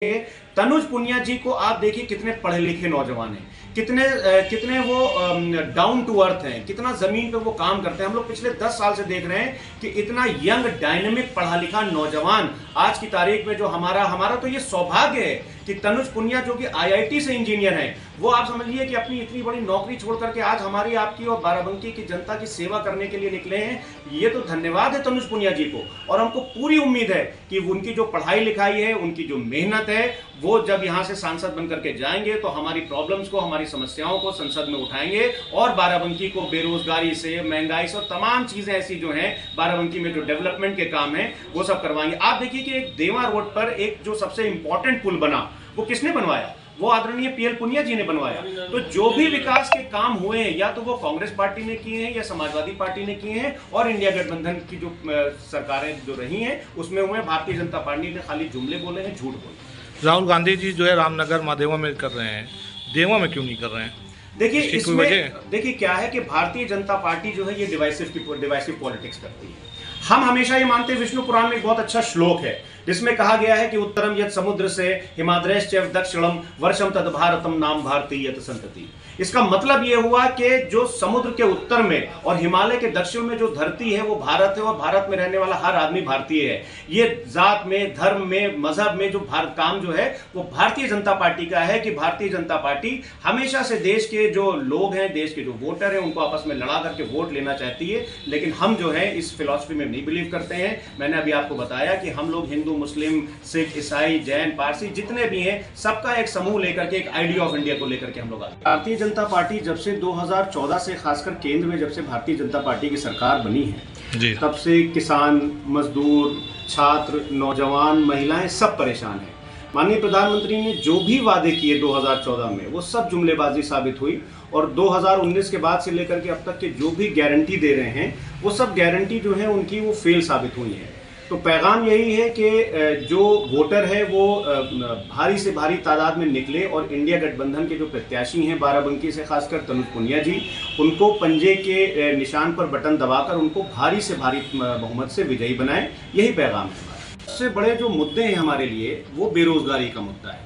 तनुज पुनिया जी को आप देखिए, कितने पढ़े लिखे नौजवान हैं, कितने वो डाउन टू अर्थ हैं, कितना जमीन पे वो काम करते हैं। हम लोग पिछले 10 साल से देख रहे हैं कि इतना यंग डायनेमिक पढ़ा लिखा नौजवान आज की तारीख में जो हमारा तो ये सौभाग्य है कि तनुज पुनिया जो कि आईआईटी से इंजीनियर हैं, वो आप समझिए कि अपनी इतनी बड़ी नौकरी छोड़ करके आज हमारी, आपकी और बाराबंकी की जनता की सेवा करने के लिए निकले हैं। ये तो धन्यवाद है तनुज पुनिया जी को, और हमको पूरी उम्मीद है कि उनकी जो पढ़ाई लिखाई है, उनकी जो मेहनत है, वो जब यहाँ से सांसद बन करके जाएंगे तो हमारी प्रॉब्लम्स को, हमारी समस्याओं को संसद में उठाएंगे और बाराबंकी को बेरोजगारी से, महंगाई से और तमाम चीजें ऐसी जो हैं बाराबंकी में जो डेवलपमेंट के काम है वो सब करवाएंगे। आप देखिए कि एक देवा रोड पर एक जो सबसे इंपॉर्टेंट पुल बना, वो किसने बनवाया? वो आदरणीय पीएल पुनिया जी ने बनवाया। तो जो भी विकास के काम हुए हैं, या तो वो कांग्रेस पार्टी ने किए हैं या समाजवादी पार्टी ने किए हैं, और इंडिया गठबंधन की जो सरकारें जो रही हैं उसमें हुए। भारतीय जनता पार्टी ने खाली जुमले बोले हैं, झूठ बोले। राहुल गांधी जी जो है रामनगर महादेवा में कर रहे हैं, देवा में क्यों नहीं कर रहे हैं? देखिए, इसमें देखिए क्या है कि भारतीय जनता पार्टी जो है ये डिवाइसिव पॉलिटिक्स करती है। हम हमेशा ये मानते हैं, विष्णु पुराण में एक बहुत अच्छा श्लोक है जिसमें कहा गया है कि उत्तरम यत् समुद्र से हिमाद्रश्च दक्षिणम वर्षम तद भारतम नाम भारतीय यत् संतति। इसका मतलब ये हुआ कि जो समुद्र के उत्तर में और हिमालय के दक्षिण में जो धरती है वो भारत है, और भारत में रहने वाला हर आदमी भारतीय है। ये जात में, धर्म में, मजहब में जो काम जो है वो भारतीय जनता पार्टी का है कि भारतीय जनता पार्टी हमेशा से देश के जो लोग हैं, देश के जो वोटर हैं, उनको आपस में लड़ा करके वोट लेना चाहती है। लेकिन हम जो है इस फिलॉसफी में नहीं बिलीव करते हैं। मैंने अभी आपको बताया कि हम लोग हिंदू, मुस्लिम, सिख, ईसाई, जैन, पारसी जितने भी हैं, सबका एक समूह लेकर के, एक आइडिया ऑफ इंडिया को लेकर के हम लोग आते हैं। भारतीय जनता पार्टी जब से 2014 से, खासकर केंद्र में जब से भारतीय जनता पार्टी की सरकार बनी है, तब से किसान, मजदूर, छात्र, नौजवान, महिलाएं सब परेशान हैं। माननीय प्रधानमंत्री ने जो भी वादे किए 2014 में, वो सब जुमलेबाजी साबित हुई, और 2019 के बाद से लेकर के अब तक के जो भी गारंटी दे रहे हैं, वो सब गारंटी जो है उनकी वो फेल साबित हुई है। तो पैगाम यही है कि जो वोटर है वो भारी से भारी तादाद में निकले, और इंडिया गठबंधन के जो प्रत्याशी हैं बाराबंकी से, खासकर तनुज पुनिया जी, उनको पंजे के निशान पर बटन दबाकर उनको भारी से भारी बहुमत से विजयी बनाएं। यही पैगाम है। सबसे बड़े जो मुद्दे हैं हमारे लिए वो बेरोजगारी का मुद्दा है।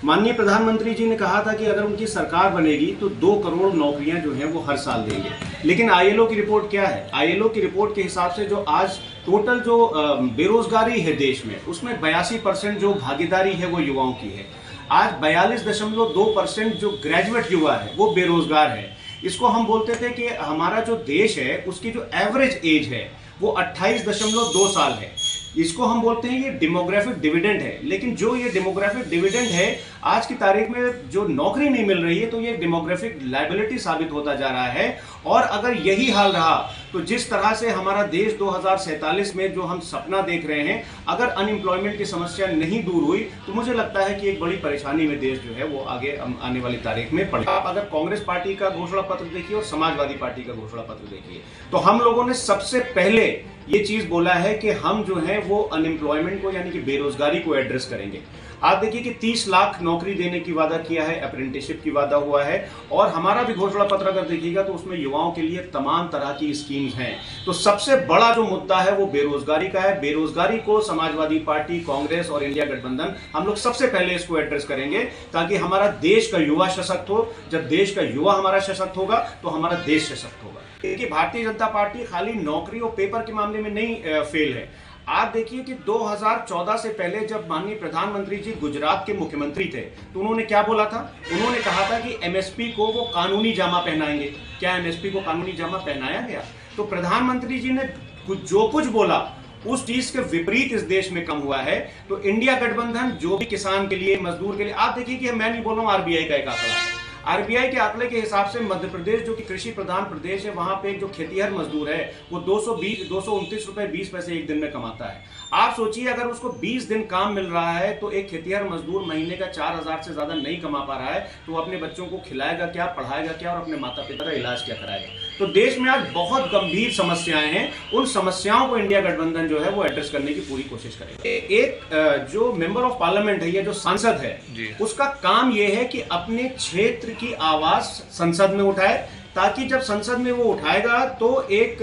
माननीय प्रधानमंत्री जी ने कहा था कि अगर उनकी सरकार बनेगी तो 2 करोड़ नौकरियां जो हैं वो हर साल देंगे। लेकिन आईएलओ की रिपोर्ट क्या है? आईएलओ की रिपोर्ट के हिसाब से जो आज टोटल जो बेरोजगारी है देश में, उसमें 82% जो भागीदारी है वो युवाओं की है। आज 42.2% जो ग्रेजुएट युवा है वो बेरोजगार है। इसको हम बोलते थे कि हमारा जो देश है उसकी जो एवरेज एज है वो 28.2 साल है। इसको हम बोलते हैं ये डेमोग्राफिक डिविडेंड है। लेकिन जो ये डेमोग्राफिक डिविडेंड है, आज की तारीख में जो नौकरी नहीं मिल रही है, तो ये डेमोग्राफिक लायबिलिटी साबित होता जा रहा है। और अगर यही हाल रहा तो जिस तरह से हमारा देश 2047 में जो हम सपना देख रहे हैं, अगर अनएम्प्लॉयमेंट की समस्या नहीं दूर हुई तो मुझे लगता है कि एक बड़ी परेशानी में देश जो है वो आगे आने वाली तारीख में पड़ेगा। आप अगर कांग्रेस पार्टी का घोषणा पत्र देखिए और समाजवादी पार्टी का घोषणा पत्र देखिए, तो हम लोगों ने सबसे पहले ये चीज बोला है कि हम जो है वो अनएम्प्लॉयमेंट को, यानी कि बेरोजगारी को एड्रेस करेंगे। आप देखिए कि 30 लाख नौकरी देने की वादा किया है, अप्रेंटिसशिप की वादा हुआ है, और हमारा भी घोषणा पत्र अगर देखिएगा तो उसमें युवाओं के लिए तमाम तरह की स्कीम्स हैं। तो सबसे बड़ा जो मुद्दा है वो बेरोजगारी का है। बेरोजगारी को समाजवादी पार्टी, कांग्रेस और इंडिया गठबंधन, हम लोग सबसे पहले इसको एड्रेस करेंगे, ताकि हमारा देश का युवा सशक्त हो। जब देश का युवा हमारा सशक्त होगा तो हमारा देश सशक्त होगा। क्योंकि भारतीय जनता पार्टी खाली नौकरी और पेपर के मामले में नहीं फेल है। आप देखिए कि 2014 से पहले जब माननीय प्रधानमंत्री जी गुजरात के मुख्यमंत्री थे तो उन्होंने क्या बोला था? उन्होंने कहा था कि एमएसपी को वो कानूनी जामा पहनाएंगे। क्या एमएसपी को कानूनी जामा पहनाया गया? तो प्रधानमंत्री जी ने जो कुछ बोला उस चीज के विपरीत इस देश में कम हुआ है। तो इंडिया गठबंधन जो भी किसान के लिए, मजदूर के लिए, आप देखिए कि मैं नहीं बोल रहा हूं, आरबीआई का एक आंकड़ा है। आरबीआई के आंकड़े के हिसाब से मध्य प्रदेश जो कि कृषि प्रधान प्रदेश है, वहां पे जो खेतीहर मजदूर है वो 229 रुपए 20 पैसे एक दिन में कमाता है। आप सोचिए अगर उसको 20 दिन काम मिल रहा है तो एक खेतीहर मजदूर महीने का 4000 से ज्यादा नहीं कमा पा रहा है, तो वो अपने बच्चों को खिलाएगा क्या, पढ़ाएगा क्या, और अपने माता पिता का इलाज क्या कराएगा? तो देश में आज बहुत गंभीर समस्याएं हैं। उन समस्याओं को इंडिया गठबंधन जो है वो एड्रेस करने की पूरी कोशिश करेगा। एक जो मेंबर ऑफ पार्लियामेंट है या जो सांसद है, उसका काम यह है कि अपने क्षेत्र की आवाज संसद में उठाए, ताकि जब संसद में वो उठाएगा तो एक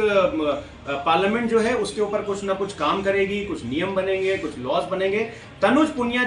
पार्लियामेंट जो है उसके ऊपर कुछ ना कुछ काम करेगी, कुछ नियम बनेंगे, कुछ लॉज बनेंगे। तनुज पुनिया